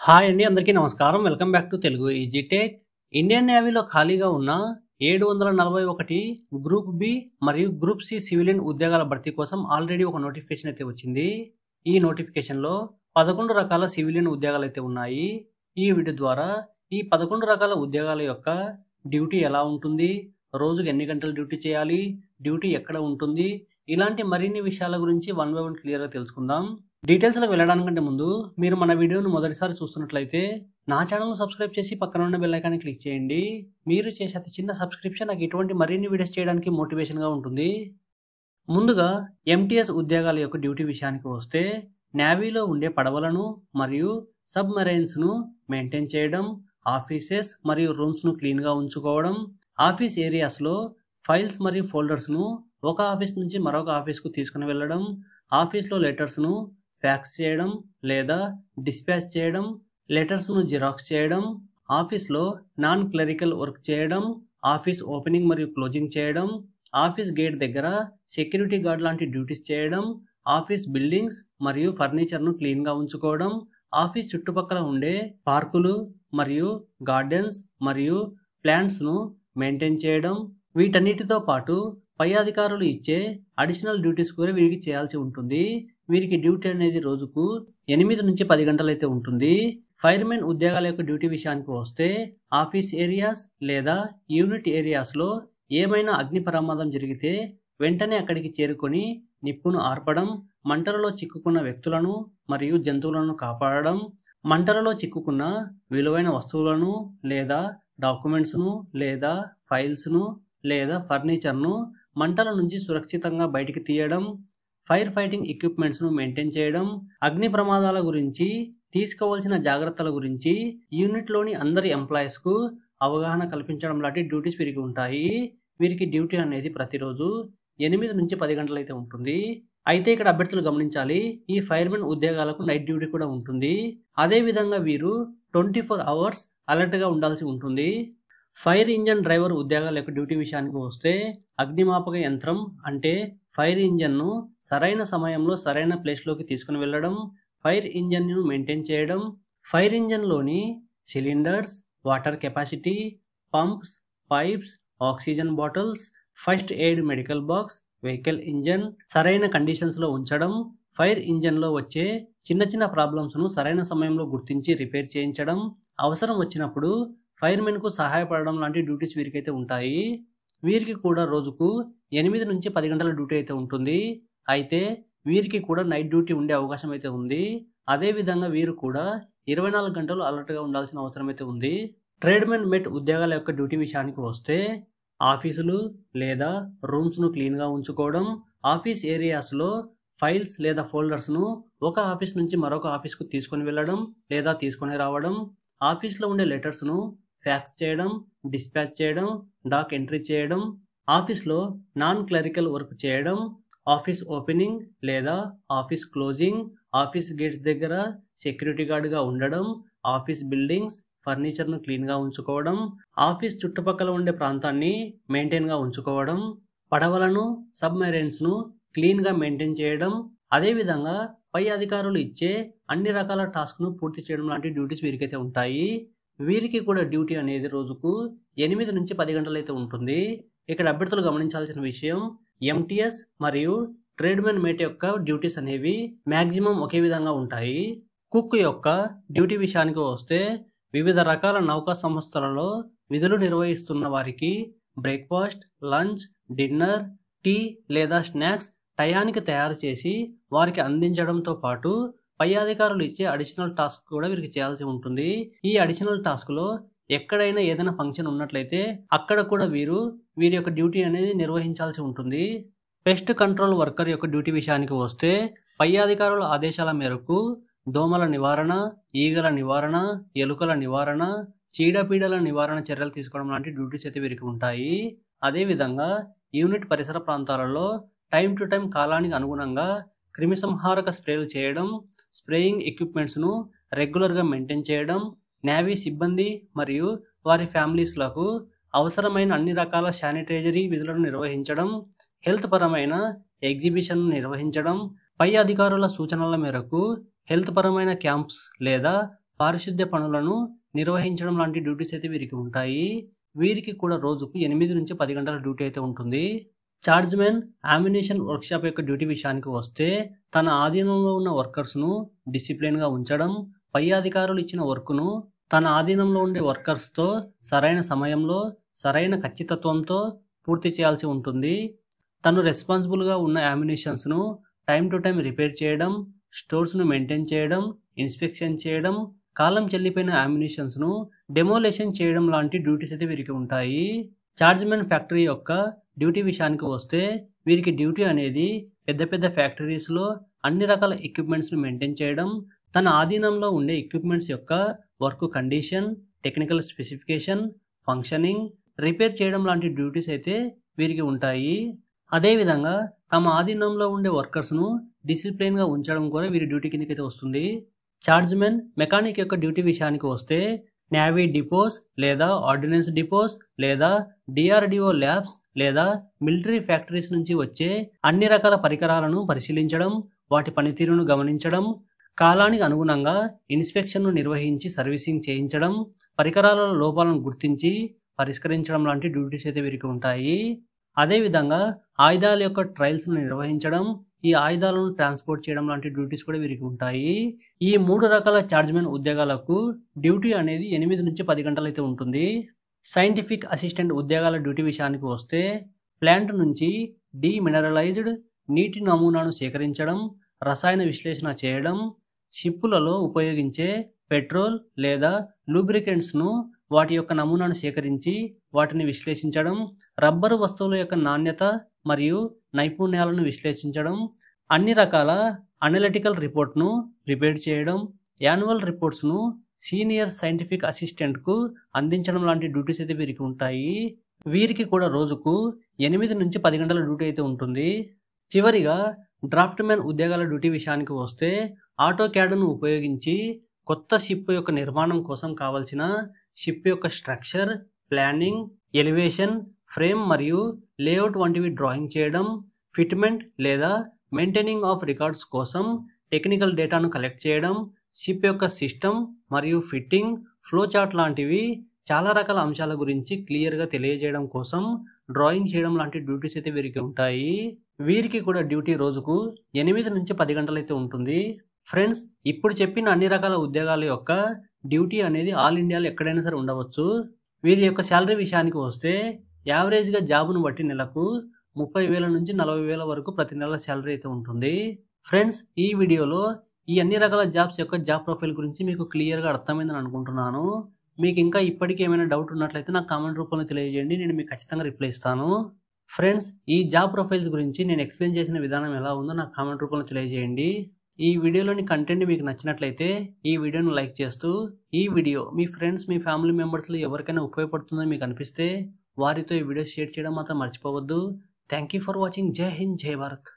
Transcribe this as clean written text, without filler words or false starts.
Hi అండి. అందరికీ నమస్కారం. Welcome back to Telugu easy tech. Indian నేవీలో ఖాళీగా ఉన్న 741 గ్రూప్ బి మరియు గ్రూప్ సి సివిలియన్ ఉద్యోగాల భర్తీ కోసం ఆల్రెడీ ఒక నోటిఫికేషన్ అయితే వచ్చింది. ఈ నోటిఫికేషన్‌లో 11 రకాల సివిలియన్ ఉద్యోగాలైతే ఉన్నాయి. ఈ వీడియో ద్వారా ఈ 11 రకాల ఉద్యోగాల యొక్క డ్యూటీ ఎలా ఉంటుంది? రోజుకి ఎన్ని గంటలు డ్యూటీ చేయాలి? డ్యూటీ ఎక్కడ ఉంటుంది? ఇలాంటి మరిన్ని విషయాల గురించి వన్ బై వన్ క్లియర్‌గా తెలుసుకుందాం. డీటెయిల్స్‌లోకి వెళ్ళడానికంటే ముందు మీరు మన వీడియోను మొదటిసారి చూస్తున్నట్లయితే నా ఛానల్‌ను సబ్స్క్రైబ్ చేసి పక్కన ఉన్న బెల్ ఐకాన్ని క్లిక్ చేయండి. మీరు చేసే అతి చిన్న సబ్స్క్రిప్షన్ నాకు ఇటువంటి మరిన్ని వీడియోస్ చేయడానికి మోటివేషన్‌గా ఉంటుంది. ముందుగా ఎంటీఎస్ ఉద్యోగాల యొక్క డ్యూటీ విషయానికి వస్తే నేవీలో ఉండే పడవలను మరియు సబ్‌మెరైన్స్‌ను మెయింటైన్ చేయడం, ఆఫీసెస్ మరియు రూమ్స్‌ను క్లీన్‌గా ఉంచుకోవడం, ఆఫీస్ ఏరియాస్‌లో ఫైల్స్ మరియు ఫోల్డర్స్‌ను ఒక ఆఫీస్ నుంచి మరొక ఆఫీస్‌కు తీసుకుని వెళ్ళడం, ఆఫీస్‌లో లెటర్స్‌ను ఫ్యాక్స్ చేయడం లేదా డిస్పాచ్ చేయడం, లెటర్స్‌ను జిరాక్స్ చేయడం, ఆఫీస్‌లో నాన్ క్లెరికల్ వర్క్ చేయడం, ఆఫీస్ ఓపెనింగ్ మరియు క్లోజింగ్ చేయడం, ఆఫీస్ గేట్ దగ్గర సెక్యూరిటీ గార్డ్ లాంటి డ్యూటీస్ చేయడం, ఆఫీస్ బిల్డింగ్స్ మరియు ఫర్నిచర్‌ను క్లీన్‌గా ఉంచుకోవడం, ఆఫీస్ చుట్టుపక్కల ఉండే పార్కులు మరియు గార్డెన్స్ మరియు ప్లాంట్స్‌ను మెయింటైన్ చేయడం, వీటన్నిటితో పాటు పై అధికారులు ఇచ్చే అడిషనల్ డ్యూటీస్ కూడా వీరికి చేయాల్సి ఉంటుంది. వీరికి డ్యూటీ అనేది రోజుకు 8-10 గంటలైతే ఉంటుంది. ఫైర్‌మెన్ ఉద్యోగాల యొక్క డ్యూటీ విషయానికి వస్తే ఆఫీస్ ఏరియాస్ లేదా యూనిట్ ఏరియాస్‌లో ఏమైనా అగ్ని ప్రమాదం జరిగితే వెంటనే అక్కడికి చేరుకొని నిప్పును ఆర్పడం, మంటలలో చిక్కుకున్న వ్యక్తులను మరియు జంతువులను కాపాడడం, మంటలలో చిక్కుకున్న విలువైన వస్తువులను లేదా డాక్యుమెంట్స్‌ను లేదా ఫైల్స్‌ను లేదా ఫర్నిచర్‌ను మంటల నుంచి సురక్షితంగా బయటికి తీయడం, ఫైర్ ఫైటింగ్ ఎక్విప్‌మెంట్స్‌ను మెయింటైన్ చేయడం, అగ్ని ప్రమాదాల గురించి తీసుకోవాల్సిన జాగ్రత్తల గురించి యూనిట్‌లోని అందరి ఎంప్లాయీస్‌కు అవగాహన కల్పించడం లాంటి డ్యూటీస్ వీరికి ఉంటాయి. వీరికి డ్యూటీ అనేది ప్రతిరోజు 8-10 గంటలైతే ఉంటుంది. అయితే ఇక్కడ అభ్యర్థులు గమనించాలి, ఈ ఫైర్‌మెన్ ఉద్యోగాలకు నైట్ డ్యూటీ కూడా ఉంటుంది. అదే విధంగా వీరు 24 అవర్స్ అలర్ట్‌గా ఉండాల్సి ఉంటుంది. ఫైర్ ఇంజన్ డ్రైవర్ ఉద్యోగాల యొక్క డ్యూటీ విషయానికి వస్తే అగ్నిమాపక యంత్రం అంటే ఫైర్ ఇంజన్‌ను సరైన సమయంలో సరైన ప్లేస్‌లోకి తీసుకుని వెళ్ళడం, ఫైర్ ఇంజన్‌ను మెయింటైన్ చేయడం, ఫైర్ ఇంజన్‌లోని cylinders, water capacity, pumps, pipes, oxygen bottles, first aid medical box, vehicle engine సరైన కండిషన్స్‌లో ఉంచడం, ఫైర్ ఇంజన్‌లో వచ్చే చిన్న చిన్న ప్రాబ్లమ్స్‌ను సరైన సమయంలో గుర్తించి రిపేర్ చేయించడం, అవసరం వచ్చినప్పుడు ఫైర్‌మెన్‌కు సహాయపడడం లాంటి డ్యూటీస్ వీరికైతే ఉంటాయి. వీరికి కూడా రోజుకు 8-10 గంటల డ్యూటీ అయితే ఉంటుంది. అయితే వీరికి కూడా నైట్ డ్యూటీ ఉండే అవకాశం అయితే ఉంది. అదే విధంగా వీరు కూడా 24 గంటలు అలర్ట్‌గా ఉండాల్సిన అవసరం అయితే ఉంది. ట్రేడ్‌మెన్ మెట్ ఉద్యోగాల యొక్క డ్యూటీ విషయానికి వస్తే ఆఫీసులు లేదా రూమ్స్‌ను క్లీన్‌గా ఉంచుకోవడం, ఆఫీస్ ఏరియాస్‌లో ఫైల్స్ లేదా ఫోల్డర్స్‌ను ఒక ఆఫీస్ నుంచి మరొక ఆఫీస్‌కు తీసుకొని వెళ్ళడం లేదా తీసుకొని రావడం, ఆఫీస్‌లో ఉండే లెటర్స్‌ను ఫ్యాక్స్ చేయడం, డిస్పాచ్ చేయడం, డాక్ ఎంట్రీ చేయడం, ఆఫీస్‌లో నాన్ క్లెరికల్ వర్క్ చేయడం, ఆఫీస్ ఓపెనింగ్ లేదా ఆఫీస్ క్లోజింగ్, ఆఫీస్ గేట్స్ దగ్గర సెక్యూరిటీ గార్డ్‌గా ఉండడం, ఆఫీస్ బిల్డింగ్స్, ఫర్నిచర్‌ను క్లీన్‌గా ఉంచుకోవడం, ఆఫీస్ చుట్టుపక్కల ఉండే ప్రాంతాన్ని మెయింటైన్‌గా ఉంచుకోవడం, పడవలను, సబ్‌మెరైన్స్‌ను క్లీన్‌గా మెయింటైన్ చేయడం, అదే విధంగా పై అధికారులు ఇచ్చే అన్ని రకాల టాస్క్‌ను పూర్తి చేయడం లాంటి డ్యూటీస్ వీరికైతే ఉంటాయి. వీరికి కూడా డ్యూటీ అనేది రోజుకు 8-10 గంటలైతే ఉంటుంది. ఇక్కడ అభ్యర్థులు గమనించాల్సిన విషయం ఎంటీఎస్ మరియు ట్రేడ్‌మెన్ మేట్ యొక్క డ్యూటీస్ అనేవి మాక్సిమం ఒకే విధంగా ఉంటాయి. కుక్ యొక్క డ్యూటీ విషయానికి వస్తే వివిధ రకాల నౌకా సంస్థలలో విధులు నిర్వహిస్తున్న వారికి బ్రేక్‌ఫాస్ట్, లంచ్, డిన్నర్, టీ లేదా స్నాక్స్ టయానికి తయారు చేసి వారికి అందించడంతో పాటు పై అధికారులు ఇచ్చే అడిషనల్ టాస్క్ కూడా వీరికి చేయాల్సి ఉంటుంది. ఈ అడిషనల్ టాస్క్‌లో ఎక్కడైనా ఏదైనా ఫంక్షన్ ఉన్నట్లయితే అక్కడ కూడా వీరి యొక్క డ్యూటీ అనేది నిర్వహించాల్సి ఉంటుంది. పెస్ట్ కంట్రోల్ వర్కర్ యొక్క డ్యూటీ విషయానికి వస్తే పై అధికారుల ఆదేశాల మేరకు దోమల నివారణ, ఈగల నివారణ, ఎలుకల నివారణ, చీడపీడల నివారణ చర్యలు తీసుకోవడం లాంటి డ్యూటీస్ అయితే వీరికి ఉంటాయి. అదేవిధంగా యూనిట్ పరిసర ప్రాంతాలలో టైం టు టైం కాలానికి అనుగుణంగా క్రిమిసంహారక స్ప్రేలు చేయడం, స్ప్రేయింగ్ ఎక్విప్‌మెంట్స్‌ను రెగ్యులర్‌గా మెయింటైన్ చేయడం, నేవీ సిబ్బంది మరియు వారి ఫ్యామిలీస్‌లకు అవసరమైన అన్ని రకాల శానిటైజరీ విధులను నిర్వహించడం, హెల్త్ పరమైన ఎగ్జిబిషన్‌ను నిర్వహించడం, పై అధికారుల సూచనల మేరకు హెల్త్ పరమైన క్యాంప్స్ లేదా పారిశుద్ధ్య పనులను నిర్వహించడం లాంటి డ్యూటీస్ అయితే వీరికి ఉంటాయి. వీరికి కూడా రోజుకు 8 నుంచి 10 గంటల డ్యూటీ అయితే ఉంటుంది. చార్జ్‌మెన్ అమ్యునిషన్ వర్క్షాప్ యొక్క డ్యూటీ విషయానికి వస్తే తన ఆధీనంలో ఉన్న వర్కర్స్‌ను డిసిప్లిన్‌గా ఉంచడం, పై అధికారులు ఇచ్చిన వర్క్‌ను తన ఆధీనంలో ఉండే వర్కర్స్‌తో సరైన సమయంలో, సరైన ఖచ్చితత్వంతో పూర్తి చేయాల్సి ఉంటుంది. తను రెస్పాన్సిబుల్‌గా ఉన్న అమ్యునిషన్స్‌ను టైమ్ టు టైమ్ రిపేర్ చేయడం, స్టోర్స్‌ను మెయింటైన్ చేయడం, ఇన్స్పెక్షన్ చేయడం, కాలం చెల్లిపోయిన అమ్యునిషన్స్‌ను డెమోలేషన్ చేయడం లాంటి డ్యూటీస్ అయితే వీరికి ఉంటాయి. చార్జ్‌మెన్ ఫ్యాక్టరీ యొక్క డ్యూటీ విషయానికి వస్తే వీరికి డ్యూటీ అనేది పెద్ద పెద్ద ఫ్యాక్టరీస్‌లో అన్ని రకాల ఎక్విప్‌మెంట్స్‌ను మెయింటైన్ చేయడం, తన ఆధీనంలో ఉండే ఎక్విప్‌మెంట్స్ యొక్క work condition, technical specification, functioning, repair చేయడం లాంటి డ్యూటీస్ అయితే వీరికి ఉంటాయి. అదేవిధంగా తమ ఆధీనంలో ఉండే వర్కర్స్‌ను డిసిప్లిన్‌గా ఉంచడం కూడా వీరి డ్యూటీ కిందకైతే వస్తుంది. చార్జ్‌మెన్ మెకానిక్ యొక్క డ్యూటీ విషయానికి వస్తే నేవీ డిపోస్ లేదా ఆర్డినెన్స్ డిపోస్ లేదా డిఆర్‌డిఓ ల్యాబ్స్ లేదా మిలిటరీ ఫ్యాక్టరీస్ నుంచి వచ్చే అన్ని రకాల పరికరాలను పరిశీలించడం, వాటి పనితీరును గమనించడం, కాలానికి అనుగుణంగా ఇన్స్పెక్షన్‌ను నిర్వహించి సర్వీసింగ్ చేయించడం, పరికరాల లోపాలను గుర్తించి పరిష్కరించడం లాంటి డ్యూటీస్ అయితే వీరికి ఉంటాయి. అదేవిధంగా ఆయుధాల యొక్క ట్రయల్స్‌ను నిర్వహించడం, ఈ ఆయుధాలను ట్రాన్స్‌పోర్ట్ చేయడం లాంటి డ్యూటీస్ కూడా వీరికి ఉంటాయి. ఈ 3 రకాల చార్జ్‌మెన్ ఉద్యోగాలకు డ్యూటీ అనేది 8 నుంచి 10 గంటలైతే ఉంటుంది. సైంటిఫిక్ అసిస్టెంట్ ఉద్యోగాల డ్యూటీ విషయానికి వస్తే ప్లాంట్ నుంచి డీమినరలైజ్డ్ నీటి నమూనాను సేకరించడం, రసాయన విశ్లేషణ చేయడం, షిప్పులలో ఉపయోగించే పెట్రోల్ లేదా లూబ్రికెంట్స్‌ను వాటి యొక్క నమూనాను సేకరించి వాటిని విశ్లేషించడం, రబ్బరు వస్తువుల యొక్క నాణ్యత మరియు నైపుణ్యాలను విశ్లేషించడం, అన్ని రకాల అనలిటికల్ రిపోర్ట్‌ను ప్రిపేర్ చేయడం, యాన్యువల్ రిపోర్ట్స్‌ను సీనియర్ సైంటిఫిక్ అసిస్టెంట్‌కు అందించడం లాంటి డ్యూటీస్ అయితే వీరికి ఉంటాయి. వీరికి కూడా రోజుకు 8 నుంచి 10 గంటల డ్యూటీ అయితే ఉంటుంది. చివరిగా డ్రాఫ్ట్‌మెన్ ఉద్యోగాల డ్యూటీ విషయానికి వస్తే ఆటోక్యాడ్‌ను ఉపయోగించి కొత్త షిప్ యొక్క నిర్మాణం కోసం కావాల్సిన షిప్ యొక్క స్ట్రక్చర్, ప్లానింగ్, ఎలివేషన్, ఫ్రేమ్ మరియు లేఅవుట్ వంటివి డ్రాయింగ్ చేయడం, ఫిట్మెంట్ లేదా మెయింటైనింగ్ ఆఫ్ రికార్డ్స్ కోసం టెక్నికల్ డేటాను కలెక్ట్ చేయడం, షిప్ యొక్క సిస్టమ్ మరియు ఫిట్టింగ్, ఫ్లో చార్ట్ లాంటివి చాలా రకాల అంశాల గురించి క్లియర్‌గా తెలియజేయడం కోసం డ్రాయింగ్ చేయడం లాంటి డ్యూటీస్ అయితే వీరికి ఉంటాయి. వీరికి కూడా డ్యూటీ రోజుకు 8 నుంచి 10 గంటలైతే ఉంటుంది. ఫ్రెండ్స్, ఇప్పుడు చెప్పిన అన్ని రకాల ఉద్యోగాల యొక్క డ్యూటీ అనేది ఆల్ ఇండియాలో ఎక్కడైనా సరే ఉండవచ్చు. వీరి యొక్క శాలరీ విషయానికి వస్తే యావరేజ్‌గా జాబ్‌ను బట్టి నెలకు 30,000 నుంచి 40,000 వరకు ప్రతి నెల శాలరీ అయితే ఉంటుంది. ఫ్రెండ్స్, ఈ వీడియోలో ఈ అన్ని రకాల జాబ్స్ యొక్క జాబ్ ప్రొఫైల్ గురించి మీకు క్లియర్‌గా అర్థమైందని అనుకుంటున్నాను. మీకు ఇంకా ఇప్పటికీ ఏమైనా డౌట్ ఉన్నట్లయితే నాకు కామెంట్ రూపంలో తెలియజేయండి. నేను మీకు ఖచ్చితంగా రిప్లై ఇస్తాను. ఫ్రెండ్స్, ఈ జాబ్ ప్రొఫైల్స్ గురించి నేను ఎక్స్‌ప్లెయిన్ చేసిన విధానం ఎలా ఉందో నాకు కామెంట్ రూపంలో తెలియజేయండి. ఈ వీడియోలోని కంటెంట్ మీకు నచ్చినట్లయితే ఈ వీడియోను లైక్ చేస్తూ, ఈ వీడియో మీ ఫ్రెండ్స్, మీ ఫ్యామిలీ మెంబర్స్‌లో ఎవరికైనా ఉపయోగపడుతుందని మీకు అనిపిస్తే వారితో ఈ వీడియో షేర్ చేయడం మాత్రం మర్చిపోవద్దు. Thank you for watching. జై హింద్, జై భారత్.